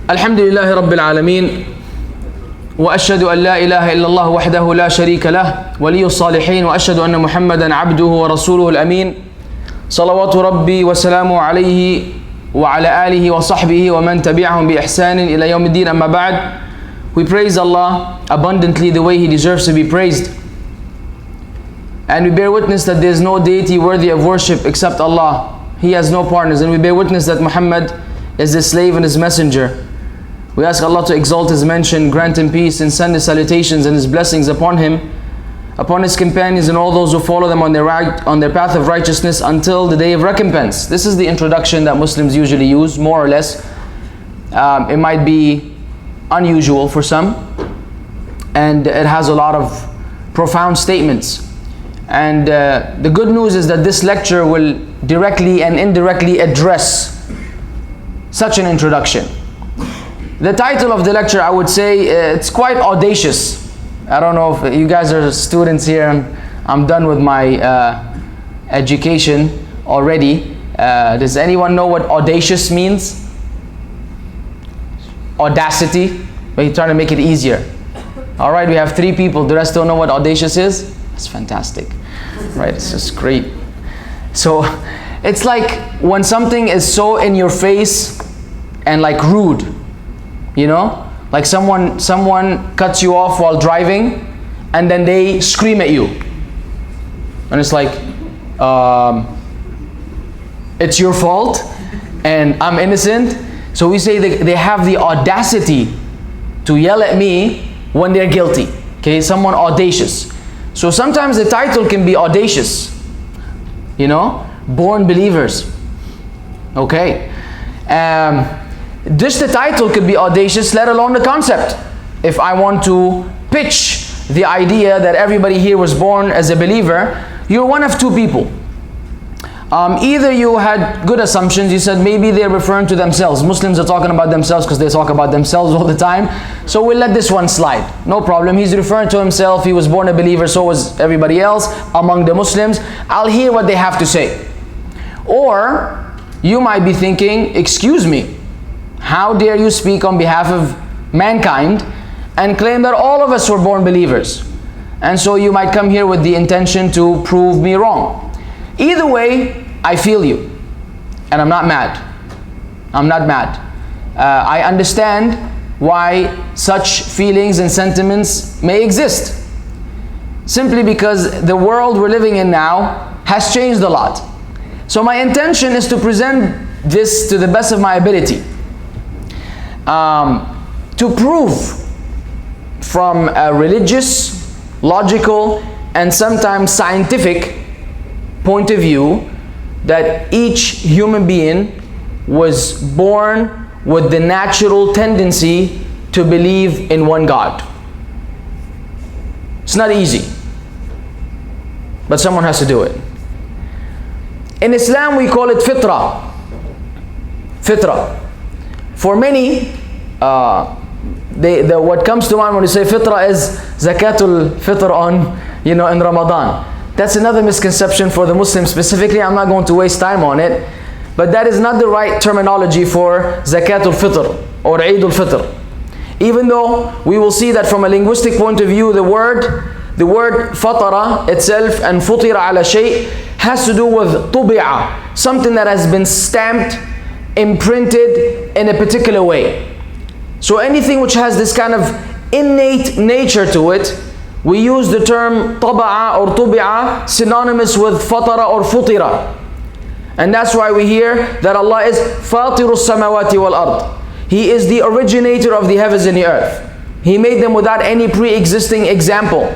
الحمد لله رب العالمين وأشهد أن لا إله إلا الله وحده لا شريك له ولي الصالحين وأشهد أن محمدا عبده ورسوله الأمين صلوات ربي وسلامه عليه وعلى آله وصحبه ومن تبعهم بإحسان إلى يوم الدين أما بعد. We praise Allah abundantly the way He deserves to be praised, and we bear witness that there is no deity worthy of worship except Allah. He has no partners, and we bear witness that Muhammad is His slave and His messenger. We ask Allah to exalt His mention, grant Him peace, and send His salutations and His blessings upon Him, upon His companions and all those who follow them on their path of righteousness until the day of recompense. This is the introduction that Muslims usually use, more or less. It might be unusual for some, and it has a lot of profound statements. And the good news is that this lecture will directly and indirectly address such an introduction. The title of the lecture, I would say, it's quite audacious. I don't know if you guys are students here, and I'm done with my education already. Does anyone know what audacious means? Audacity. We're trying to make it easier. All right, we have 3 people. The rest don't know what audacious is? That's fantastic. Right, it's just great. So it's like when something is so in your face and like rude, you know, like someone cuts you off while driving and then they scream at you, and it's like it's your fault and I'm innocent. So we say they have the audacity to yell at me when they're guilty. Okay, someone audacious. So sometimes the title can be audacious, you know, born believers. Okay, just the title could be audacious, let alone the concept. If I want to pitch the idea that everybody here was born as a believer, you're one of 2 people. Either you had good assumptions, you said maybe they're referring to themselves. Muslims are talking about themselves because they talk about themselves all the time. So we'll let this one slide. No problem. He's referring to himself. He was born a believer, so was everybody else among the Muslims. I'll hear what they have to say. Or you might be thinking, excuse me, how dare you speak on behalf of mankind and claim that all of us were born believers? And so you might come here with the intention to prove me wrong. Either way, I feel you, and I'm not mad. I'm not mad. I understand why such feelings and sentiments may exist, simply because the world we're living in now has changed a lot. So my intention is to present this to the best of my ability, to prove from a religious, logical, and sometimes scientific point of view that each human being was born with the natural tendency to believe in one God. It's not easy, but someone has to do it. In Islam we call it fitrah. Fitrah. For many, what comes to mind when you say fitrah is zakatul fitr on, in Ramadan. That's another misconception for the Muslims specifically. I'm not going to waste time on it, but that is not the right terminology for zakatul fitr or Eid al-Fitr. Even though we will see that from a linguistic point of view, the word fatara itself and futira ala shay has to do with tubi'a, something that has been stamped, imprinted in a particular way. So anything which has this kind of innate nature to it, we use the term taba'a or tubi'a synonymous with fatara or futira. And that's why we hear that Allah is fatirus samawati wal ard. He is the originator of the heavens and the earth. He made them without any pre-existing example.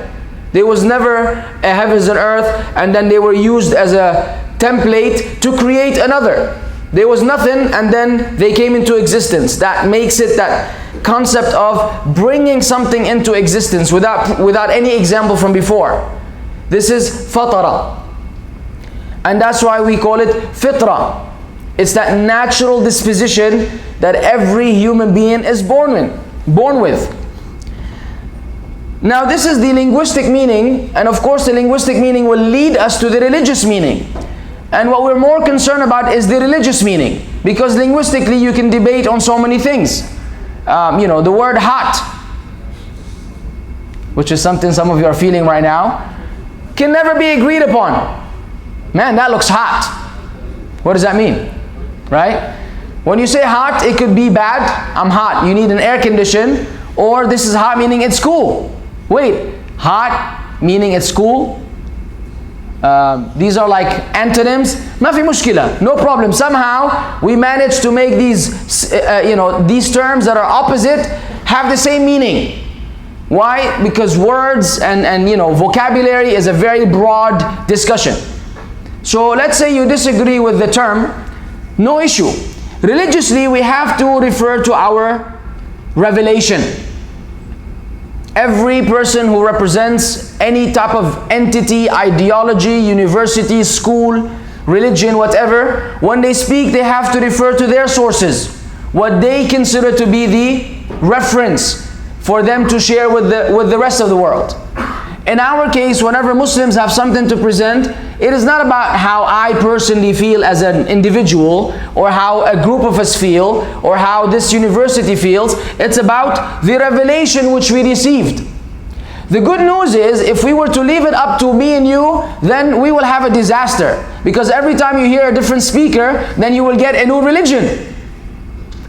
There was never a heavens and earth and then they were used as a template to create another. There was nothing and then they came into existence. That makes it that concept of bringing something into existence without any example from before. This is fatara. And that's why we call it fitrah. It's that natural disposition that every human being is born with. Now this is the linguistic meaning, and of course the linguistic meaning will lead us to the religious meaning. And what we're more concerned about is the religious meaning, because linguistically you can debate on so many things. the word hot, which is something some of you are feeling right now, can never be agreed upon. Man, that looks hot. What does that mean? Right? When you say hot, it could be bad. I'm hot. You need an air condition. Or this is hot meaning it's cool. Wait, hot meaning it's cool? These are like antonyms. ما في مشكلة, no problem. Somehow we managed to make these these terms that are opposite have the same meaning. Why? Because words and vocabulary is a very broad discussion. So let's say you disagree with the term, no issue. Religiously, we have to refer to our revelation. Every person who represents any type of entity, ideology, university, school, religion, whatever, when they speak, they have to refer to their sources, what they consider to be the reference for them to share with the rest of the world. In our case, whenever Muslims have something to present, it is not about how I personally feel as an individual, or how a group of us feel, or how this university feels. It's about the revelation which we received. The good news is, if we were to leave it up to me and you, then we will have a disaster. Because every time you hear a different speaker, then you will get a new religion,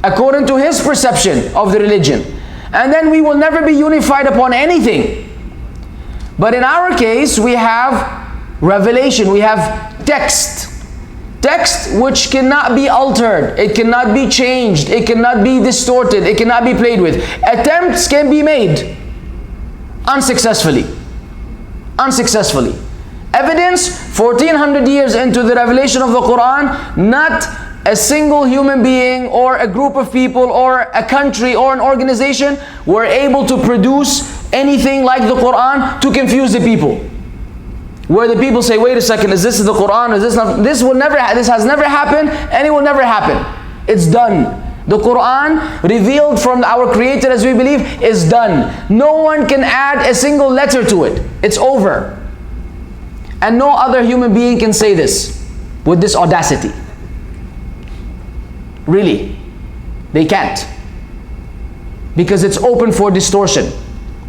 according to his perception of the religion. And then we will never be unified upon anything. But in our case, we have revelation, we have text. Text which cannot be altered, it cannot be changed, it cannot be distorted, it cannot be played with. Attempts can be made unsuccessfully. Unsuccessfully. Evidence, 1400 years into the revelation of the Quran, not a single human being or a group of people or a country or an organization were able to produce anything like the Quran to confuse the people. Where the people say, wait a second, is this the Quran? Is this not? This has never happened, and it will never happen. It's done. The Quran, revealed from our Creator as we believe, is done. No one can add a single letter to it. It's over. And no other human being can say this with this audacity. Really, they can't. Because it's open for distortion.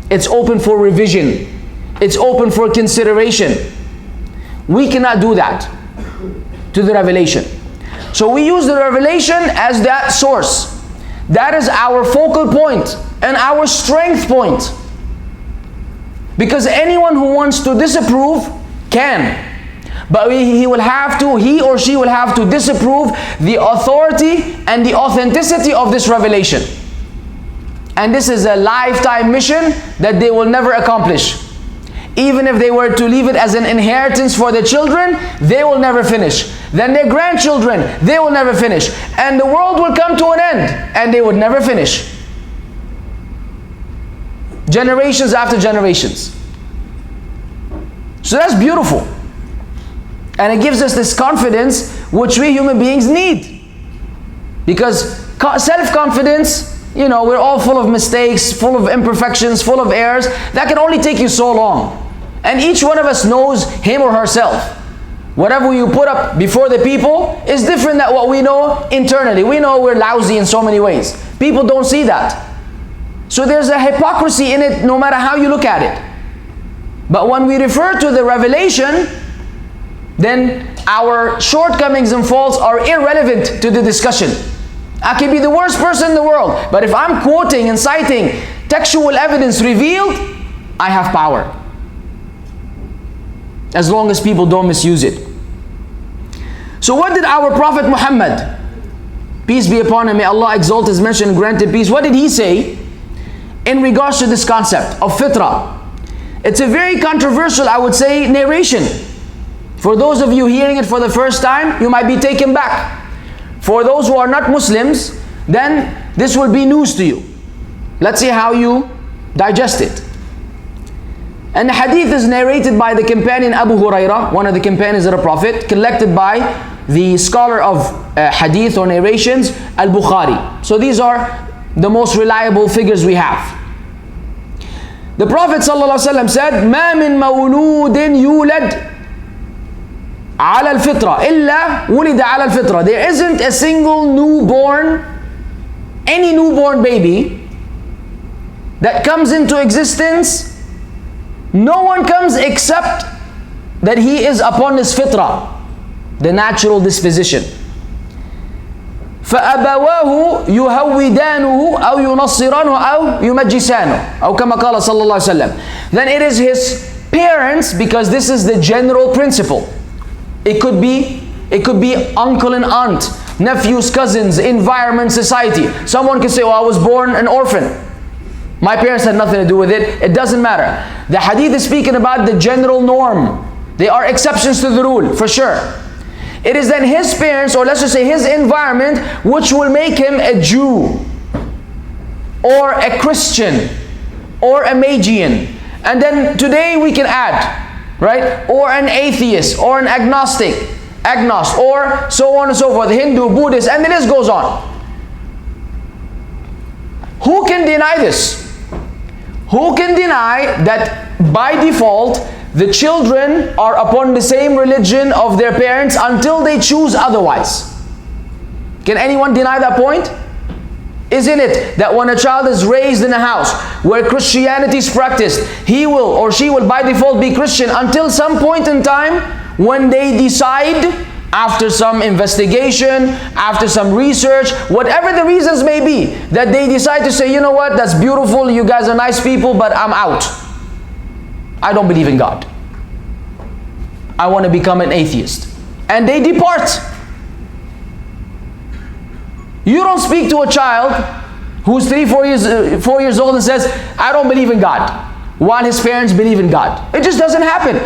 It's open for revision. It's open for consideration. We cannot do that to the revelation. So we use the revelation as that source. That is our focal point and our strength point. Because anyone who wants to disapprove can. But he or she will have to disapprove the authority and the authenticity of this revelation. And this is a lifetime mission that they will never accomplish. Even if they were to leave it as an inheritance for their children, they will never finish. Then their grandchildren, they will never finish. And the world will come to an end, and they would never finish. Generations after generations. So that's beautiful. And it gives us this confidence which we human beings need. Because self-confidence, we're all full of mistakes, full of imperfections, full of errors. That can only take you so long. And each one of us knows him or herself. Whatever you put up before the people is different than what we know internally. We know we're lousy in so many ways. People don't see that. So there's a hypocrisy in it no matter how you look at it. But when we refer to the revelation, then our shortcomings and faults are irrelevant to the discussion. I can be the worst person in the world, but if I'm quoting and citing textual evidence revealed, I have power. As long as people don't misuse it. So what did our Prophet Muhammad, peace be upon him, may Allah exalt his mention and grant him peace, what did he say in regards to this concept of fitrah? It's a very controversial, I would say, narration. For those of you hearing it for the first time, you might be taken back. For those who are not Muslims, then this will be news to you. Let's see how you digest it. And the hadith is narrated by the companion Abu Hurayrah, one of the companions of the Prophet, collected by the scholar of hadith or narrations, Al-Bukhari. So these are the most reliable figures we have. The Prophet ﷺ said, مَا مِن مَوْلُودٍ يُولَدْ عَلَى الْفِطْرَةِ إِلَّا وُلِدَ عَلَى الْفِطْرَةِ. There isn't a single newborn any newborn baby that comes into existence, no one comes except that he is upon his fitrah, the natural disposition. فأبواه يهودانه أو ينصرانه أو يمجسانه أو كما قال صلى الله عليه وسلم. Then it is his parents, because this is the general principle. It could be uncle and aunt, nephews, cousins, environment, society. Someone can say, well, I was born an orphan. My parents had nothing to do with it. It doesn't matter. The hadith is speaking about the general norm. There are exceptions to the rule, for sure. It is then his parents, or let's just say his environment, which will make him a Jew, or a Christian, or a Magian. And then today we can add, right? Or an atheist, or an agnostic, or so on and so forth, Hindu, Buddhist, and the list goes on. Who can deny this? Who can deny that by default the children are upon the same religion of their parents until they choose otherwise? Can anyone deny that point? Isn't it that when a child is raised in a house where Christianity is practiced, he will or she will by default be Christian until some point in time when they decide, after some investigation, after some research, whatever the reasons may be, that they decide to say, you know what, that's beautiful, you guys are nice people, but I'm out. I don't believe in God. I want to become an atheist. And they depart. You don't speak to a child who's 4 years old and says, I don't believe in God, while his parents believe in God. It just doesn't happen.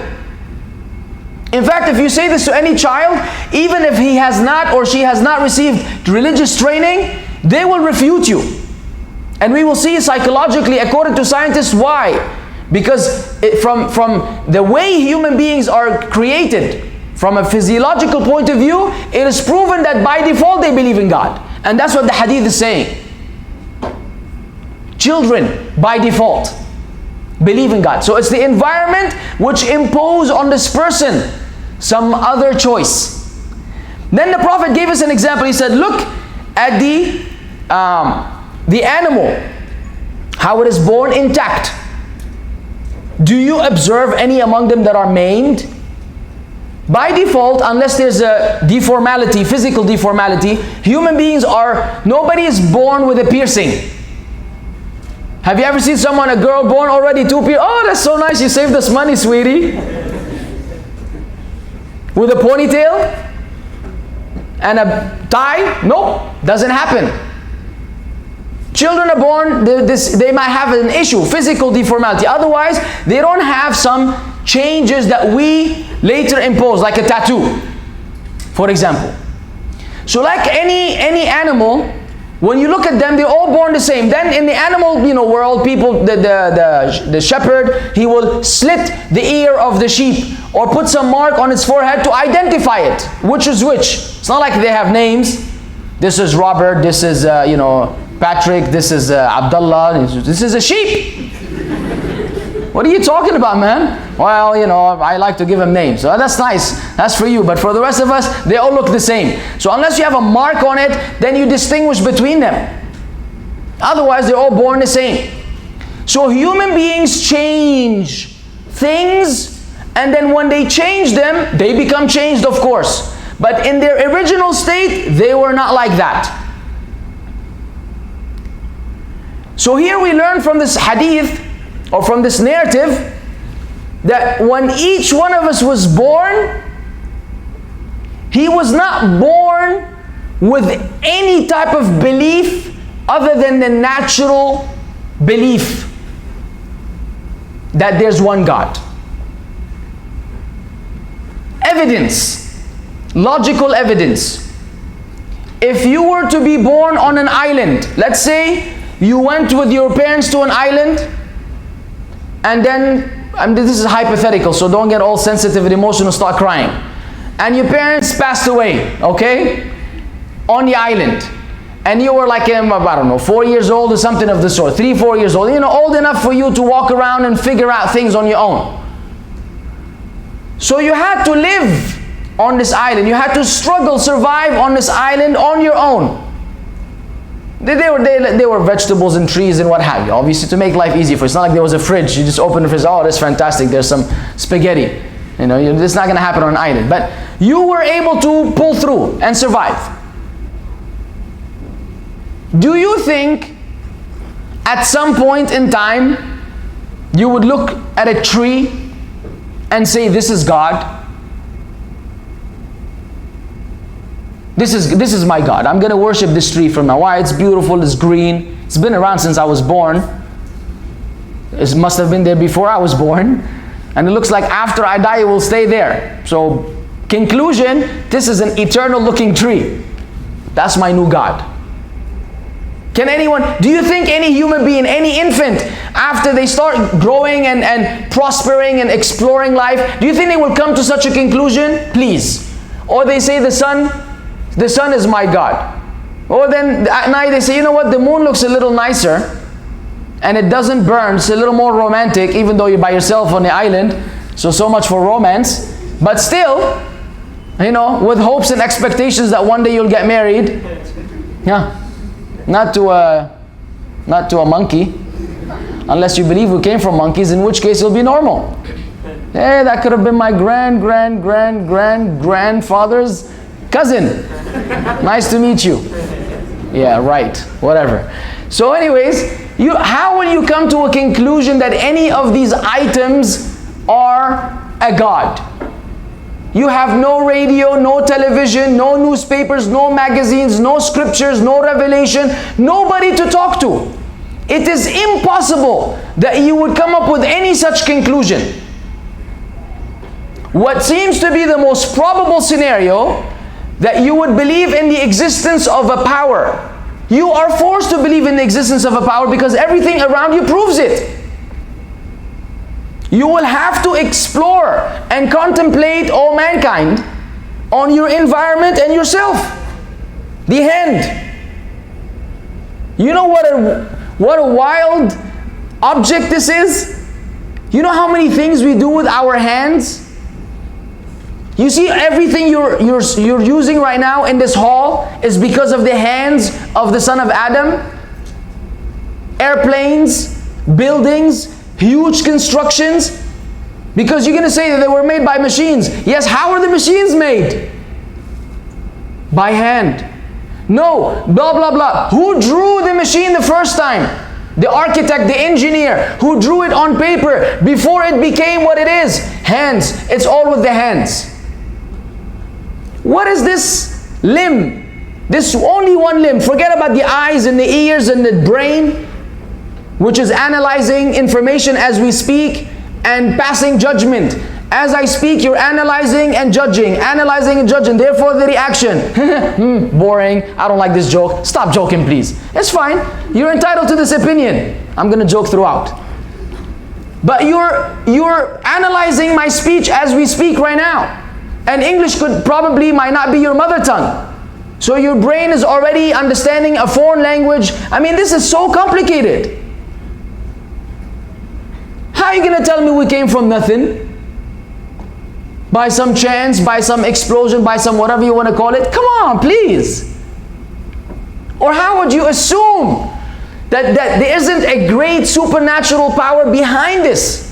In fact, if you say this to any child, even if he has not or she has not received religious training, they will refute you. And we will see psychologically, according to scientists, why. Because from the way human beings are created, from a physiological point of view, it is proven that by default they believe in God. And that's what the hadith is saying. Children, by default, believe in God. So it's the environment which impose on this person some other choice. Then the Prophet gave us an example. He said, look at the animal, how it is born intact. Do you observe any among them that are maimed? By default, unless there's a deformality, physical deformality, human beings nobody is born with a piercing. Have you ever seen a girl born already 2 piercings? Oh, that's so nice, you saved us money, sweetie. With a ponytail and a tie? Nope, doesn't happen. Children are born, they might have an issue, physical deformality. Otherwise, they don't have some changes that we later impose, like a tattoo, for example. So like any animal, when you look at them, they're all born the same. Then in the animal world, people, the shepherd, he will slit the ear of the sheep or put some mark on its forehead to identify it, which is which. It's not like they have names. This is Robert, this is Patrick, this is Abdullah, this is a sheep. What are you talking about, man? Well, I like to give them names. So that's nice. That's for you. But for the rest of us, they all look the same. So unless you have a mark on it, then you distinguish between them. Otherwise, they're all born the same. So human beings change things, and then when they change them, they become changed, of course. But in their original state, they were not like that. So here we learn from this hadith, or from this narrative, that when each one of us was born, he was not born with any type of belief other than the natural belief that there's one God. Evidence, logical evidence. If you were to be born on an island, let's say you went with your parents to an island, and then, this is hypothetical, so don't get all sensitive and emotional, start crying. And your parents passed away, okay? On the island. And you were like, I don't know, 4 years old or something of the sort, 3, 4 years old, old enough for you to walk around and figure out things on your own. So you had to live on this island. You had to struggle, survive on this island on your own. They were vegetables and trees and what have you, obviously to make life easy for you. It's not like there was a fridge, you just open the fridge, oh, that's fantastic, there's some spaghetti. You know, it's not going to happen on an island. But you were able to pull through and survive. Do you think at some point in time you would look at a tree and say, this is God? This is my God. I'm going to worship this tree from now. Why? It's beautiful, it's green. It's been around since I was born. It must have been there before I was born. And it looks like after I die, it will stay there. So, conclusion, this is an eternal looking tree. That's my new God. Can anyone, do you think any human being, any infant, after they start growing and prospering and exploring life, do you think they will come to such a conclusion? Please. Or they say the sun is my God. Or then at night they say, you know what, the moon looks a little nicer and it doesn't burn, it's a little more romantic, even though you're by yourself on the island. So much for romance. But still, you know, with hopes and expectations that one day you'll get married. Yeah. Not to a monkey. Unless you believe we came from monkeys, in which case it'll be normal. Hey, that could have been my grandfather's cousin. Nice to meet you. Yeah, right. Whatever. So anyways, how will you come to a conclusion that any of these items are a God? You have no radio, no television, no newspapers, no magazines, no scriptures, no revelation, nobody to talk to. It is impossible that you would come up with any such conclusion. What seems to be the most probable scenario, that you would believe in the existence of a power. You are forced to believe in the existence of a power because everything around you proves it. You will have to explore and contemplate all mankind on your environment and yourself. The hand. You know what a wild object this is? You know how many things we do with our hands? You see, everything you're using right now in this hall is because of the hands of the son of Adam. Airplanes, buildings, huge constructions. Because you're going to say that they were made by machines. Yes, how are the machines made? By hand. No, blah, blah, blah. Who drew the machine the first time? The architect, the engineer, who drew it on paper before it became what it is. Hands. It's all with the hands. What is this limb? This only one limb. Forget about the eyes and the ears and the brain, which is analyzing information as we speak and passing judgment. As I speak, you're analyzing and judging, therefore the reaction. Boring, I don't like this joke. Stop joking, please. It's fine. You're entitled to this opinion. I'm going to joke throughout. But you're analyzing my speech as we speak right now. And English might not be your mother tongue. So your brain is already understanding a foreign language. I mean, this is so complicated. How are you going to tell me we came from nothing? By some chance, by some explosion, by some whatever you want to call it? Come on, please. Or how would you assume that there isn't a great supernatural power behind this?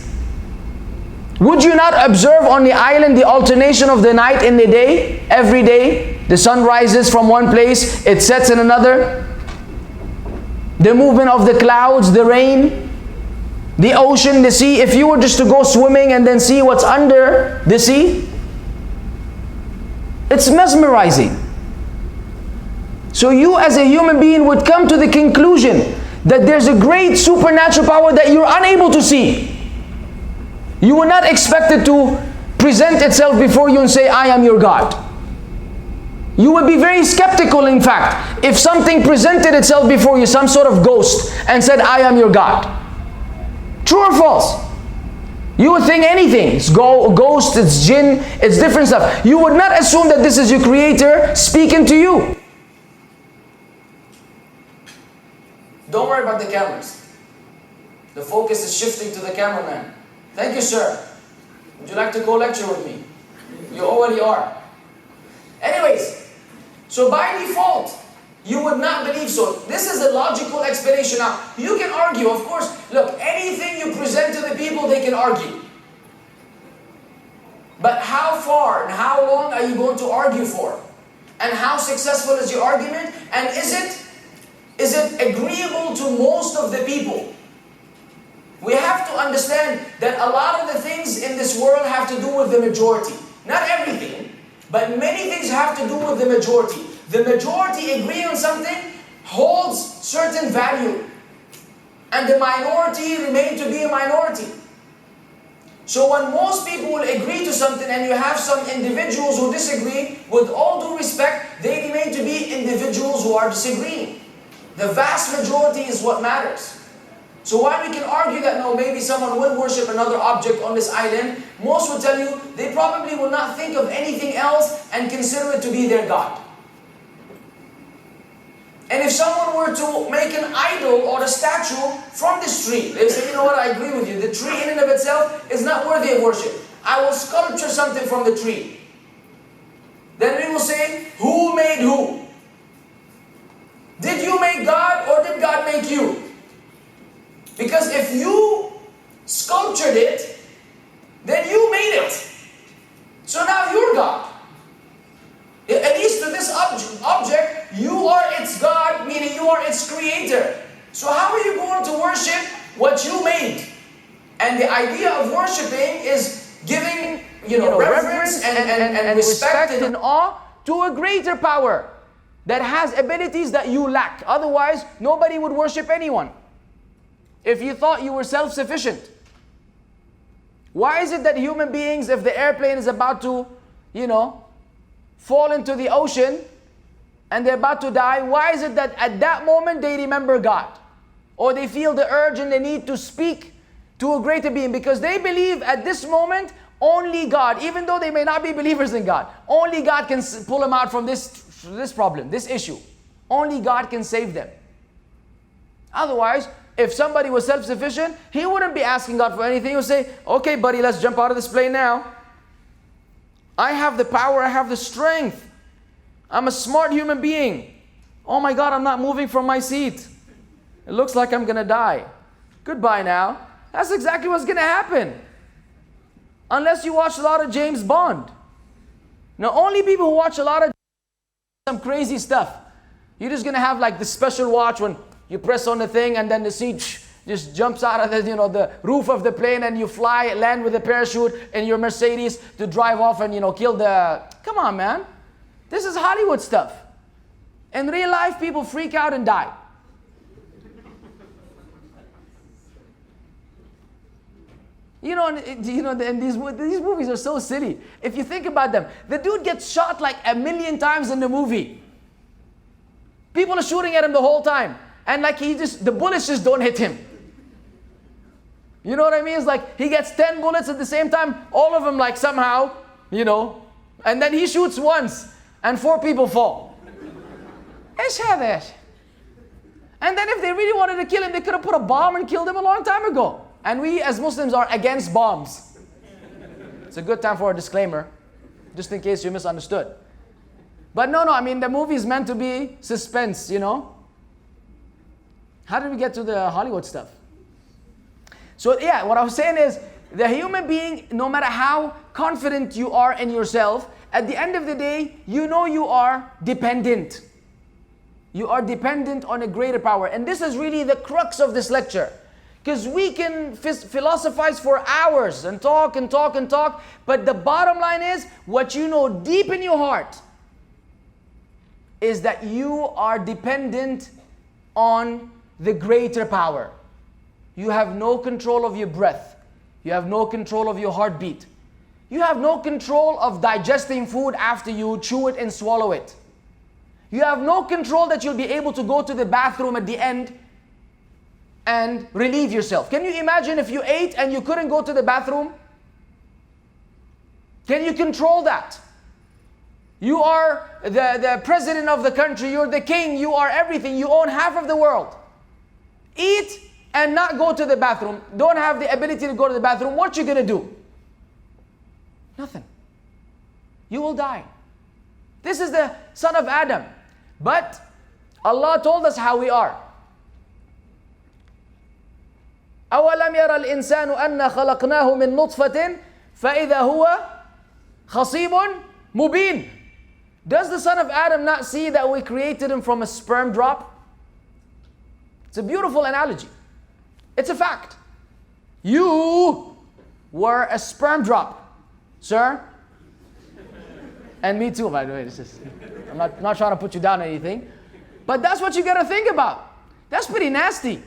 Would you not observe on the island the alternation of the night and the day? Every day, the sun rises from one place, it sets in another. The movement of the clouds, the rain, the ocean, the sea. If you were just to go swimming and then see what's under the sea, it's mesmerizing. So you as a human being would come to the conclusion that there's a great supernatural power that you're unable to see. You would not expect it to present itself before you and say, I am your God. You would be very skeptical, in fact, if something presented itself before you, some sort of ghost, and said, I am your God. True or false? You would think anything. It's ghost, it's jinn, it's different stuff. You would not assume that this is your creator speaking to you. Don't worry about the cameras. The focus is shifting to the cameraman. Thank you, sir. Would you like to co-lecture with me? You already are. Anyways, so by default, You would not believe so. This is the logical explanation. Now, you can argue, of course. Look, anything you present to the people, they can argue. But how far and how long are you going to argue for? And how successful is your argument? And is it agreeable to most of the people? We have to understand that a lot of the things in this world have to do with the majority. Not everything, but many things have to do with the majority. The majority agree on something, holds certain value. And the minority remain to be a minority. So when most people will agree to something and you have some individuals who disagree, with all due respect, they remain to be individuals who are disagreeing. The vast majority is what matters. So while we can argue that no, maybe someone will worship another object on this island, most will tell you they probably will not think of anything else and consider it to be their God. And if someone were to make an idol or a statue from this tree, they say, you know what, I agree with you. The tree in and of itself is not worthy of worship. I will sculpture something from the tree. Then we will say, who made who? Did you make God or did God make you? Because if you sculptured it, then you made it. So now you're God. At least to this object, you are its God, meaning you are its creator. So how are you going to worship what you made? And the idea of worshiping is giving, reverence and respect and awe to a greater power that has abilities that you lack. Otherwise, nobody would worship anyone. If you thought you were self-sufficient. Why is it that human beings, if the airplane is about to, fall into the ocean and they're about to die, why is it that at that moment they remember God? Or they feel the urge and the need to speak to a greater being? Because they believe at this moment only God, even though they may not be believers in God, only God can pull them out from this problem, this issue. Only God can save them. Otherwise, if somebody was self-sufficient, he wouldn't be asking God for anything. He would say, okay buddy, let's jump out of this plane now. I have the power, I have the strength. I'm a smart human being. Oh my God, I'm not moving from my seat. It looks like I'm going to die. Goodbye now. That's exactly what's going to happen. Unless you watch a lot of James Bond. Now, only people who watch a lot of some crazy stuff. You're just going to have like this special watch when you press on the thing and then the seat just jumps out of the roof of the plane and you fly, land with a parachute in your Mercedes to drive off and kill the... Come on, man. This is Hollywood stuff. In real life, people freak out and die. And these movies are so silly. If you think about them, the dude gets shot like 1,000,000 times in the movie. People are shooting at him the whole time. And like the bullets just don't hit him. You know what I mean? It's like he gets 10 bullets at the same time, all of them like somehow, and then he shoots once and 4 people fall. And then if they really wanted to kill him, they could have put a bomb and killed him a long time ago. And we as Muslims are against bombs. It's a good time for a disclaimer, just in case you misunderstood. But no, I mean the movie is meant to be suspense, How did we get to the Hollywood stuff? So yeah, what I was saying is, the human being, no matter how confident you are in yourself, at the end of the day, you are dependent. You are dependent on a greater power. And this is really the crux of this lecture. Because we can philosophize for hours and talk, but the bottom line is, what you know deep in your heart is that you are dependent on the greater power. You have no control of your breath. You have no control of your heartbeat. You have no control of digesting food after you chew it and swallow it. You have no control that you'll be able to go to the bathroom at the end and relieve yourself. Can you imagine if you ate and you couldn't go to the bathroom? Can you control that? You are the president of the country, you're the king, you are everything, you own half of the world. Eat and not go to the bathroom, don't have the ability to go to the bathroom, what you going to do? Nothing. You will die. This is the son of Adam. But Allah told us how we are. أَوَلَمْ يَرَ الْإِنسَانُ أَنَّا خَلَقْنَاهُ مِنْ نُطْفَةٍ فَإِذَا هُوَ خَصِيبٌ مُبِينٌ. Does the son of Adam not see that we created him from a sperm drop? It's a beautiful analogy. It's a fact. You were a sperm drop, sir. And me too, by the way. I'm not trying to put you down or anything. But that's what you got to think about. That's pretty nasty.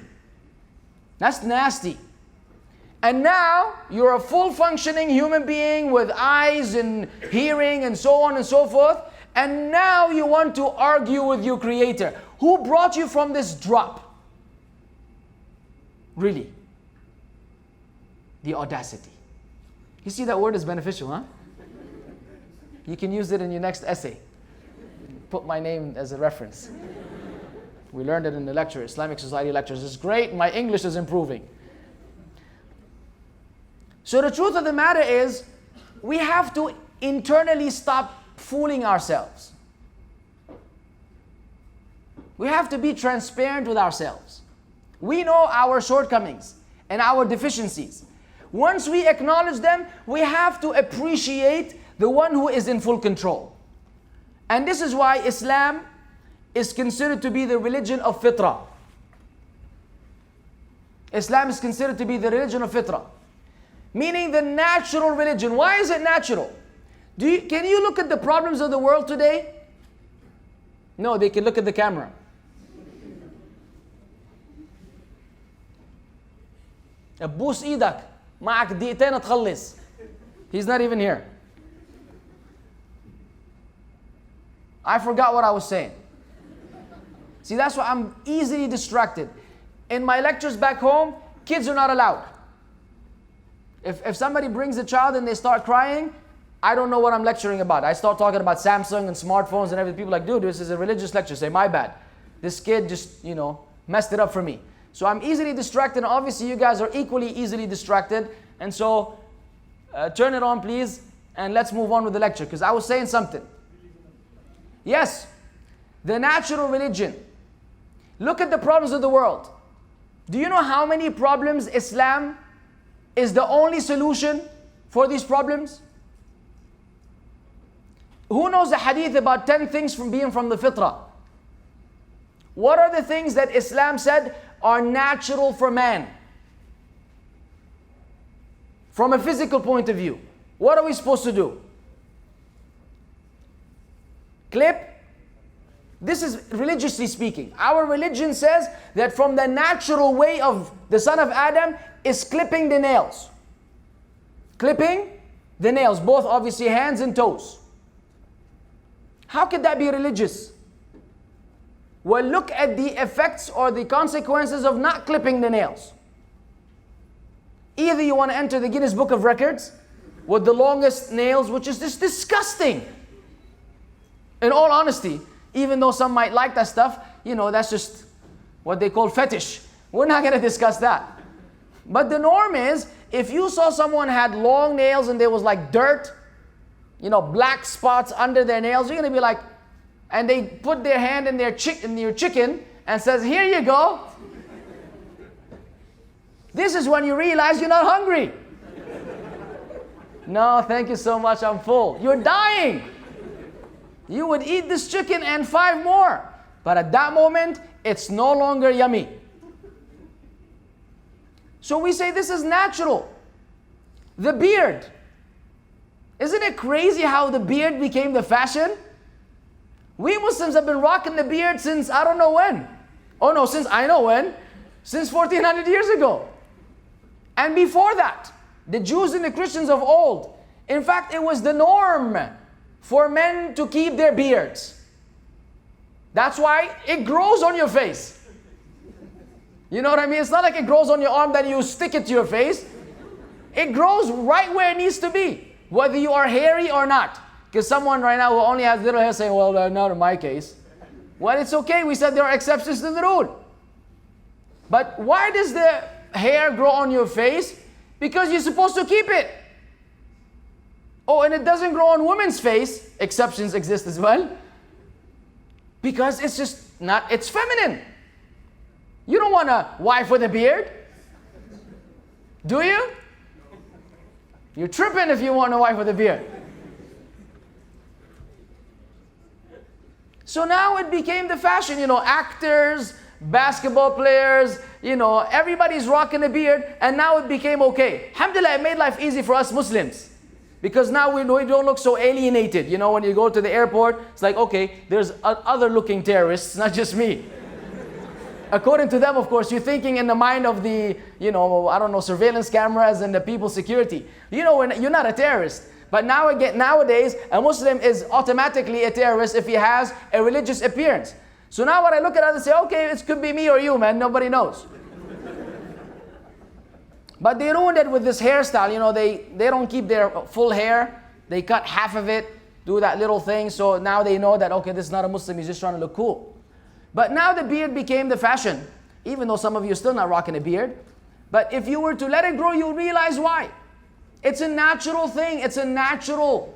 That's nasty. And now you're a full functioning human being with eyes and hearing and so on and so forth. And now you want to argue with your Creator. Who brought you from this drop? Really? The audacity. You see that word is beneficial, huh? You can use it in your next essay. Put my name as a reference. We learned it in the lecture, Islamic Society lectures. It's great, my English is improving. So the truth of the matter is, we have to internally stop fooling ourselves. We have to be transparent with ourselves. We know our shortcomings and our deficiencies. Once we acknowledge them, we have to appreciate the one who is in full control. And this is why Islam is considered to be the religion of fitrah. Islam is considered to be the religion of fitrah, meaning the natural religion. Why is it natural? Can you look at the problems of the world today? No, they can look at the camera. بوس ايدك معك دقيقتين تخلص. He's not even here. I forgot what I was saying. See, that's why I'm easily distracted. In my lectures back home, kids are not allowed. If somebody brings a child and they start crying, I don't know what I'm lecturing about. I start talking about Samsung and smartphones and everything. People are like, dude, this is a religious lecture. Say, my bad. This kid just, messed it up for me. So I'm easily distracted. And obviously, you guys are equally easily distracted. And so, turn it on, please. And let's move on with the lecture. Because I was saying something. Yes, the natural religion. Look at the problems of the world. Do you know how many problems Islam is the only solution for these problems? Who knows the hadith about 10 things from being from the fitrah? What are the things that Islam said are natural for man? From a physical point of view, what are we supposed to do? Clip? This is religiously speaking. Our religion says that from the natural way of the son of Adam is clipping the nails. Clipping the nails, both obviously hands and toes. How could that be religious? Well, look at the effects or the consequences of not clipping the nails. Either you want to enter the Guinness Book of Records with the longest nails, which is just disgusting. In all honesty, even though some might like that stuff, that's just what they call fetish. We're not going to discuss that. But the norm is, if you saw someone had long nails and there was like dirt, black spots under their nails, you're going to be like, and they put their hand in your chicken and says, here you go. This is when you realize you're not hungry. No, thank you so much, I'm full. You're dying. You would eat this chicken and 5 more. But at that moment, it's no longer yummy. So we say this is natural. The beard. Isn't it crazy how the beard became the fashion? We Muslims have been rocking the beard since I don't know when. Oh no, since I know when. Since 1400 years ago. And before that, the Jews and the Christians of old. In fact, it was the norm for men to keep their beards. That's why it grows on your face. You know what I mean? It's not like it grows on your arm, then you stick it to your face. It grows right where it needs to be, whether you are hairy or not. Because someone right now who only has little hair saying, well, not in my case. Well, it's okay. We said there are exceptions to the rule. But why does the hair grow on your face? Because you're supposed to keep it. Oh, and it doesn't grow on women's face. Exceptions exist as well. Because it's just not, it's feminine. You don't want a wife with a beard. Do you? You're tripping if you want a wife with a beard. So now it became the fashion, actors, basketball players, everybody's rocking a beard, and now it became okay. Alhamdulillah, it made life easy for us Muslims. Because now we don't look so alienated. When you go to the airport, it's like, okay, there's other looking terrorists, not just me. According to them, of course, you're thinking in the mind of the, surveillance cameras and the people's security. When you're not a terrorist. But nowadays, a Muslim is automatically a terrorist if he has a religious appearance. So now when I look at others and say, okay, it could be me or you, man, nobody knows. But they ruined it with this hairstyle. They don't keep their full hair. They cut half of it, do that little thing. So now they know that, okay, this is not a Muslim, he's just trying to look cool. But now the beard became the fashion, even though some of you are still not rocking a beard. But if you were to let it grow, you'll realize why. It's a natural thing. It's a natural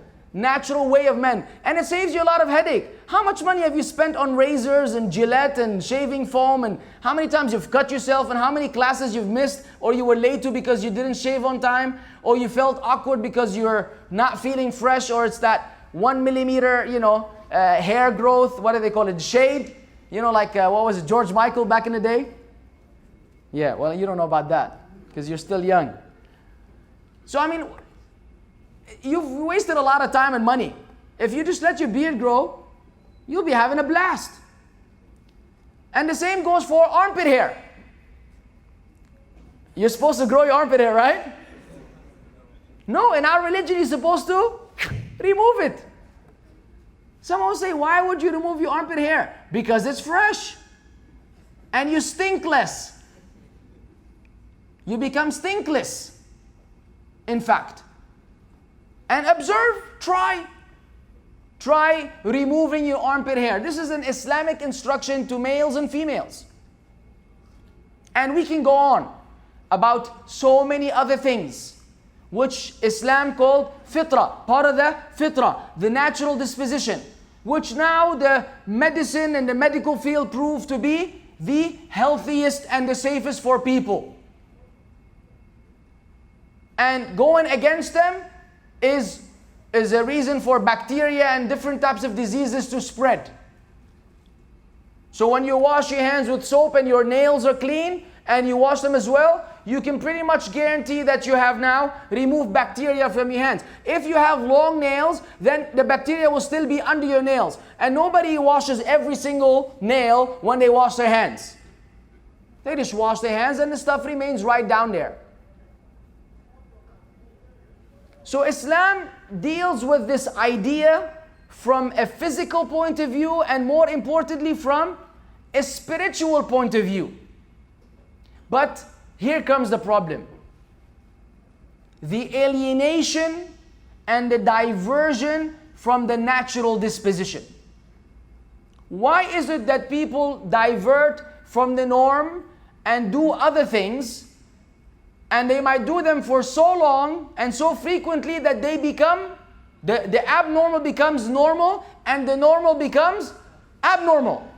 way of men. And it saves you a lot of headache. How much money have you spent on razors and Gillette and shaving foam, and how many times you've cut yourself, and how many classes you've missed, or you were late to because you didn't shave on time, or you felt awkward because you're not feeling fresh, or it's that 1 millimeter, hair growth, what do they call it, shade? What was it, George Michael back in the day? Yeah, well, you don't know about that because you're still young. So, you've wasted a lot of time and money. If you just let your beard grow, you'll be having a blast. And the same goes for armpit hair. You're supposed to grow your armpit hair, right? No, in our religion, you're supposed to remove it. Someone will say, why would you remove your armpit hair? Because it's fresh. And you stink less. You become stinkless. In fact. And observe, try removing your armpit hair. This is an Islamic instruction to males and females. And we can go on about so many other things which Islam called fitrah, part of the fitrah, the natural disposition, which now the medicine and the medical field prove to be the healthiest and the safest for people. And going against them is a reason for bacteria and different types of diseases to spread. So when you wash your hands with soap and your nails are clean and you wash them as well, you can pretty much guarantee that you have now removed bacteria from your hands. If you have long nails, then the bacteria will still be under your nails. And nobody washes every single nail when they wash their hands. They just wash their hands and the stuff remains right down there. So Islam deals with this idea from a physical point of view, and more importantly from a spiritual point of view. But here comes the problem. The alienation and the diversion from the natural disposition. Why is it that people divert from the norm and do other things? And they might do them for so long and so frequently that they become, the abnormal becomes normal and the normal becomes abnormal.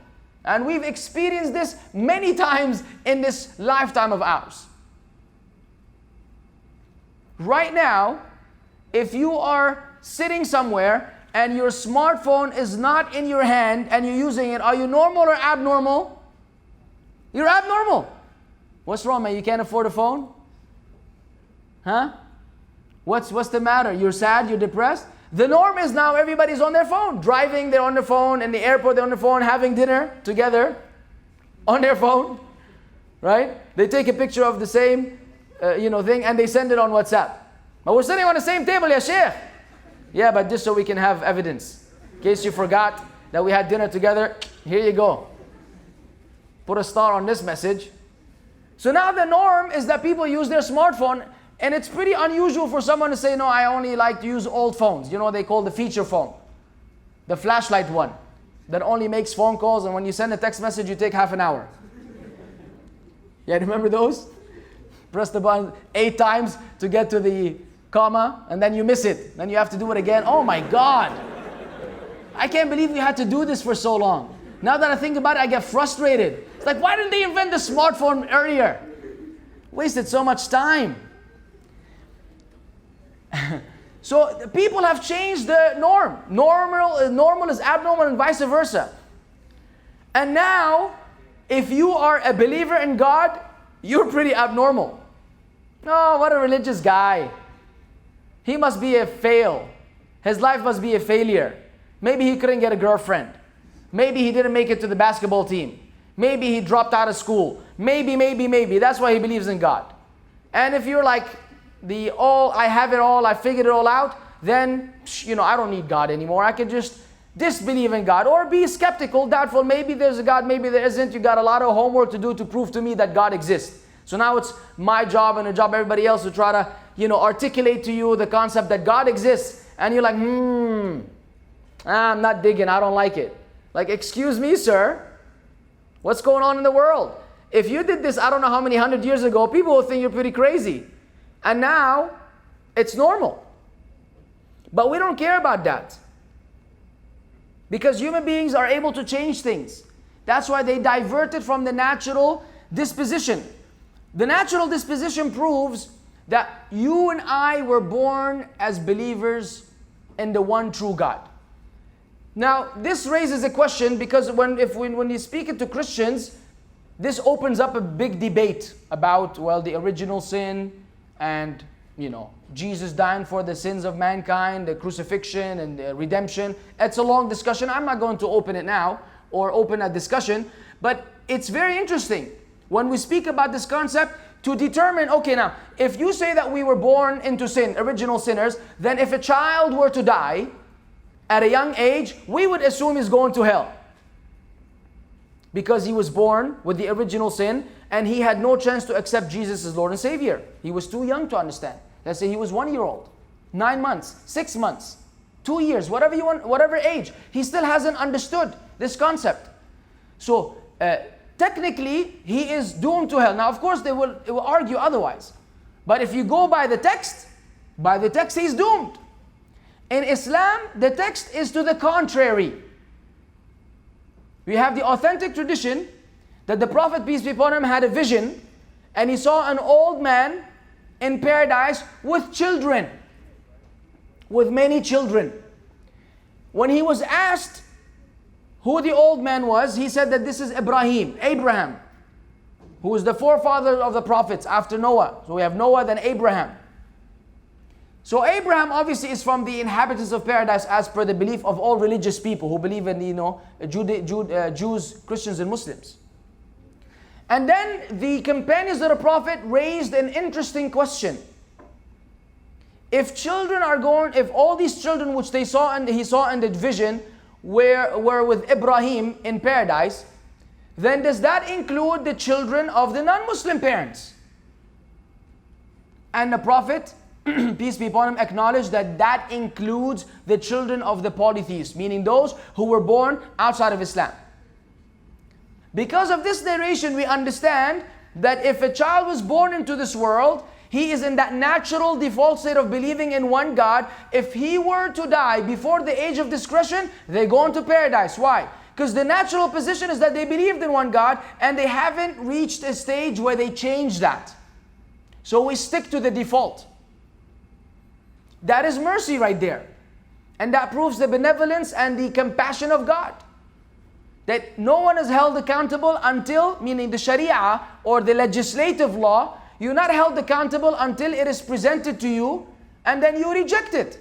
And we've experienced this many times in this lifetime of ours. Right now, if you are sitting somewhere and your smartphone is not in your hand and you're using it, are you normal or abnormal? You're abnormal. What's wrong, man? You can't afford a phone? Huh? What's the matter? You're sad? You're depressed? The norm is now everybody's on their phone. Driving, they're on their phone. In the airport, they're on their phone. Having dinner together on their phone. Right? They take a picture of the same thing and they send it on WhatsApp. But we're sitting on the same table, ya Sheikh. Yeah, but just so we can have evidence. In case you forgot that we had dinner together, here you go. Put a star on this message. So now the norm is that people use their smartphone. And it's pretty unusual for someone to say, no, I only like to use old phones. They call the feature phone. The flashlight one. That only makes phone calls, and when you send a text message, you take half an hour. Yeah, remember those? Press the button 8 times to get to the comma, and then you miss it. Then you have to do it again. Oh my God. I can't believe we had to do this for so long. Now that I think about it, I get frustrated. It's like, why didn't they invent the smartphone earlier? Wasted so much time. So people have changed the norm. Normal is abnormal and vice versa. And now, if you are a believer in God, you're pretty abnormal. Oh, what a religious guy. He must be a fail. His life must be a failure. Maybe he couldn't get a girlfriend. Maybe he didn't make it to the basketball team. Maybe he dropped out of school. Maybe. That's why he believes in God. And if you're like, I have it all, I figured it all out, then, I don't need God anymore. I can just disbelieve in God or be skeptical, doubtful. Maybe there's a God, maybe there isn't. You got a lot of homework to do to prove to me that God exists. So now it's my job and the job of everybody else to try to, articulate to you the concept that God exists. And you're like, I'm not digging, I don't like it. Like, excuse me, sir. What's going on in the world? If you did this, I don't know how many 100 years ago, people will think you're pretty crazy. And now, it's normal. But we don't care about that. Because human beings are able to change things. That's why they diverted from the natural disposition. The natural disposition proves that you and I were born as believers in the one true God. Now, this raises a question because when you speak it to Christians, this opens up a big debate about, the original sin and, Jesus dying for the sins of mankind, the crucifixion and the redemption. It's a long discussion. I'm not going to open it now or open a discussion, but it's very interesting when we speak about this concept to determine, okay, now, if you say that we were born into sin, original sinners, then if a child were to die at a young age, we would assume he's going to hell. Because he was born with the original sin and he had no chance to accept Jesus as Lord and Savior. He was too young to understand. Let's say he was 1 year old, 9 months, 6 months, 2 years, whatever you want, whatever age. He still hasn't understood this concept. So, technically, he is doomed to hell. Now, of course, it will argue otherwise. But if you go by the text, he's doomed. In Islam, the text is to the contrary. We have the authentic tradition that the Prophet, peace be upon him, had a vision and he saw an old man in paradise with children, with many children. When he was asked who the old man was, he said that this is Abraham, who is the forefather of the prophets after Noah. So we have Noah, then Abraham. So Abraham obviously is from the inhabitants of paradise as per the belief of all religious people who believe in, Jews, Christians and Muslims. And then the companions of the Prophet raised an interesting question. If all these children which he saw in the vision were with Ibrahim in paradise, then does that include the children of the non-Muslim parents? And the Prophet, peace be upon him, acknowledged that includes the children of the polytheists, meaning those who were born outside of Islam. Because of this narration, we understand that if a child was born into this world, he is in that natural default state of believing in one God. If he were to die before the age of discretion, they go into paradise. Why? Because the natural position is that they believed in one God and they haven't reached a stage where they change that. So we stick to the default. That is mercy right there. And that proves the benevolence and the compassion of God. That no one is held accountable until, meaning the Sharia or the legislative law, you're not held accountable until it is presented to you and then you reject it.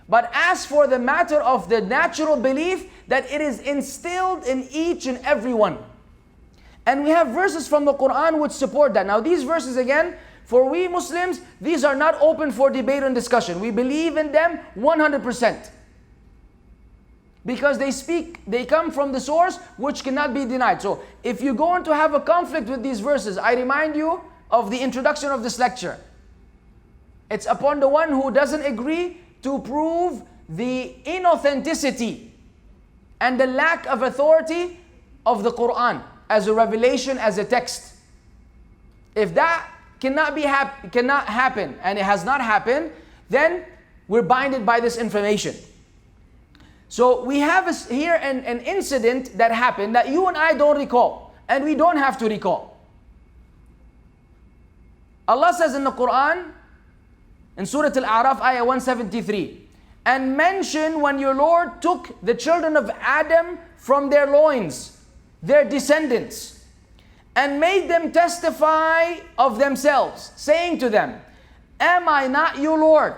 But as for the matter of the natural belief, that it is instilled in each and every one. And we have verses from the Quran which support that. Now these verses again, for we Muslims, these are not open for debate and discussion. We believe in them 100%. Because they come from the source which cannot be denied. So if you're going to have a conflict with these verses, I remind you of the introduction of this lecture. It's upon the one who doesn't agree to prove the inauthenticity and the lack of authority of the Quran as a revelation, as a text. If that cannot happen and it has not happened, then we're binded by this information. So we have here an incident that happened that you and I don't recall, and we don't have to recall. Allah says in the Quran, in Surah Al-A'raf, ayah 173, and mention when your Lord took the children of Adam from their loins, their descendants, and made them testify of themselves, saying to them, am I not your Lord?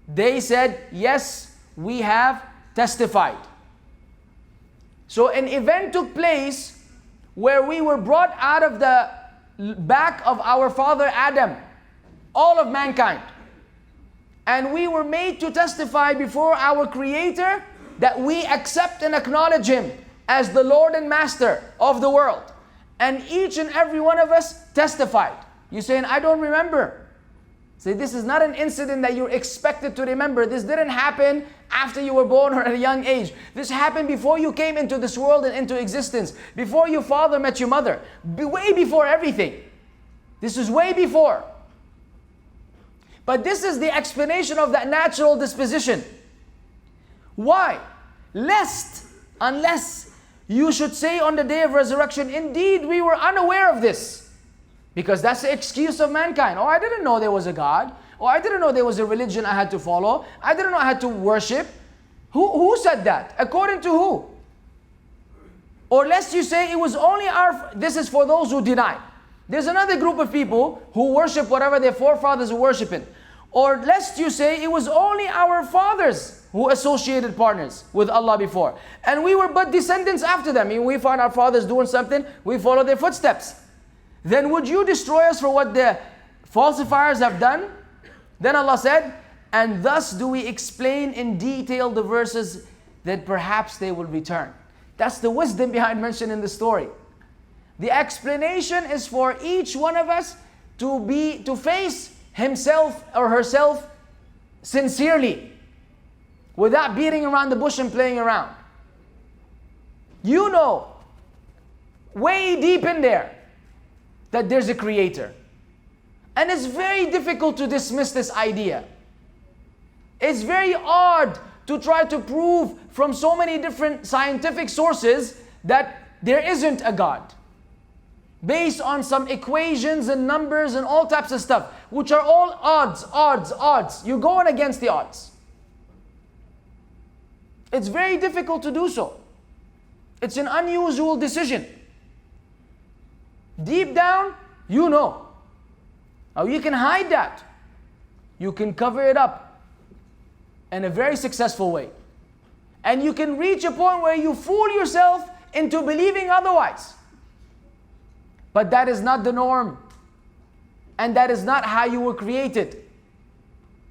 They said, yes, we have testified. So an event took place where we were brought out of the back of our father Adam, all of mankind. And we were made to testify before our Creator that we accept and acknowledge Him as the Lord and Master of the world. And each and every one of us testified. You're saying, I don't remember. Say, this is not an incident that you're expected to remember. This didn't happen after you were born or at a young age. This happened before you came into this world and into existence. Before your father met your mother. Way before everything. This is way before. But this is the explanation of that natural disposition. Why? Unless you should say on the day of resurrection, indeed we were unaware of this. Because that's the excuse of mankind. Oh, I didn't know there was a God. Oh, I didn't know there was a religion I had to follow. I didn't know I had to worship. Who said that? According to who? Or lest you say it was only this is for those who deny. There's another group of people who worship whatever their forefathers were worshiping. Or lest you say it was only our fathers who associated partners with Allah before. And we were but descendants after them. I mean, we find our fathers doing something, we follow their footsteps. Then would you destroy us for what the falsifiers have done? Then Allah said, and thus do we explain in detail the verses that perhaps they will return. That's the wisdom behind mentioning the story. The explanation is for each one of us to face himself or herself sincerely, without beating around the bush and playing around. You know, way deep in there, that there's a creator. And it's very difficult to dismiss this idea. It's very hard to try to prove from so many different scientific sources that there isn't a God. Based on some equations and numbers and all types of stuff, which are all odds. You're going against the odds. It's very difficult to do so. It's an unusual decision. Deep down, you know. Now you can hide that. You can cover it up in a very successful way. And you can reach a point where you fool yourself into believing otherwise. But that is not the norm. And that is not how you were created.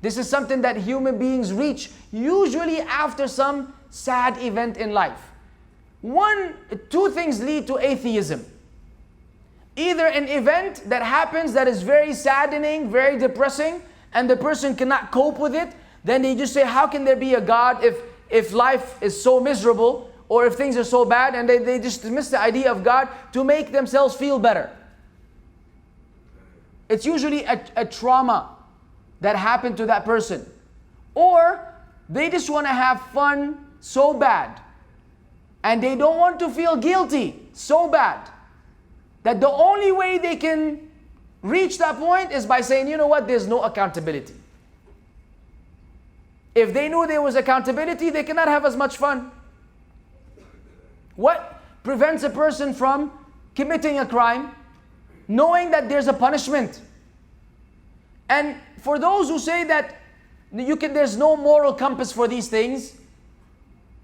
This is something that human beings reach usually after some sad event in life. Two things lead to atheism. Either an event that happens that is very saddening, very depressing, and the person cannot cope with it, then they just say, how can there be a God if life is so miserable, or if things are so bad, and they just dismiss the idea of God to make themselves feel better. It's usually a trauma that happened to that person. Or they just want to have fun so bad, and they don't want to feel guilty so bad, that the only way they can reach that point is by saying, you know what, there's no accountability. If they knew there was accountability, they cannot have as much fun. What prevents a person from committing a crime? Knowing that there's a punishment. And for those who say that there's no moral compass for these things,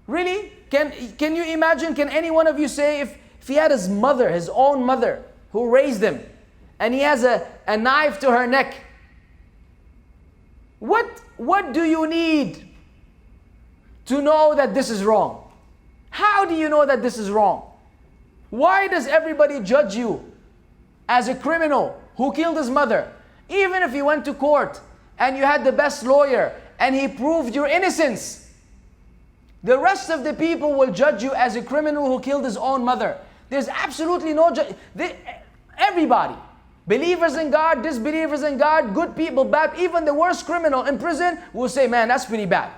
really? Can you imagine, can any one of you say if he had his mother, his own mother, who raised him, and he has a knife to her neck, what do you need to know that this is wrong? How do you know that this is wrong? Why does everybody judge you as a criminal who killed his mother? Even if you went to court and you had the best lawyer and he proved your innocence, the rest of the people will judge you as a criminal who killed his own mother. There's absolutely no everybody, believers in God, disbelievers in God, good people, bad, even the worst criminal in prison will say, man, that's pretty bad.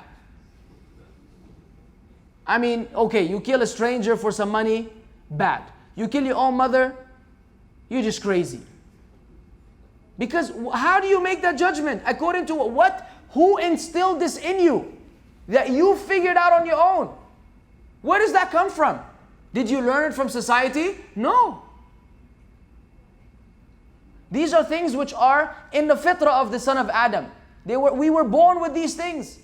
I mean, okay, you kill a stranger for some money, bad. You kill your own mother, you're just crazy. Because how do you make that judgment? According to what? Who instilled this in you? That you figured out on your own? Where does that come from? Did you learn it from society? No. These are things which are in the fitrah of the son of Adam. We were born with these things.